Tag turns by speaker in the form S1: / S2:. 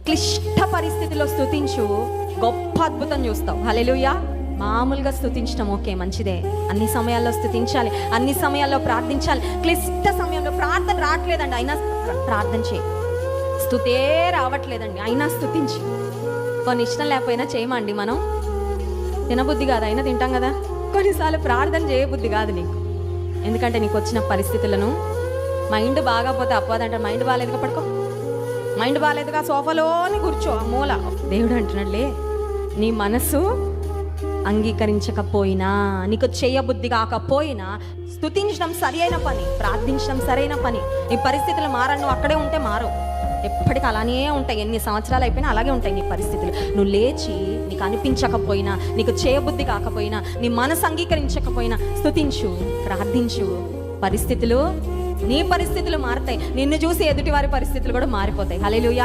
S1: క్లిష్ట పరిస్థితిలో స్తుతించు, గొప్ప అద్భుతం చూస్తావు. హల్లెలూయా. మామూలుగా స్తుతించడం ఓకే, మంచిదే. అన్ని సమయాల్లో స్తుతించాలి, అన్ని సమయాల్లో ప్రార్థించాలి. క్లిష్ట సమయంలో ప్రార్థన రావట్లేదండి, అయినా ప్రార్థన చేయి. స్తుతే రావట్లేదండి, అయినా స్తుతించి. కొన్ని ఇష్టం లేకపోయినా చేయమండి. మనం తినబుద్ధి కాదు, అయినా తింటాం కదా. కొన్నిసార్లు ప్రార్థన చేయబుద్ధి కాదు నీకు, ఎందుకంటే నీకు వచ్చిన పరిస్థితులను. మైండ్ బాగాపోతే అప్పదంట, మైండ్ బాగాలేదుగా పడుకో, మైండ్ బాగాలేదుగా సోఫాలోని కూర్చో, ఆ మూల. దేవుడు అంటున్నాడులే, నీ మనసు అంగీకరించకపోయినా, నీకు చేయబుద్ధి కాకపోయినా స్తుతించడం సరి అయిన పని, ప్రార్థించడం సరైన పని. నీ పరిస్థితులు మారని, నువ్వు అక్కడే ఉంటే మారవు, ఎప్పటికీ అలానే ఉంటాయి. ఎన్ని సంవత్సరాలు అయిపోయినా అలాగే ఉంటాయి నీ పరిస్థితులు. నువ్వు లేచి, నీకు అనిపించకపోయినా, నీకు చేయబుద్ధి కాకపోయినా, నీ మనసు అంగీకరించకపోయినా స్తుతించు, ప్రార్థించు. పరిస్థితులు, నీ పరిస్థితులు మారుతాయి. నిన్ను చూసి ఎదుటి వారి పరిస్థితులు కూడా మారిపోతాయి. హల్లెలూయా.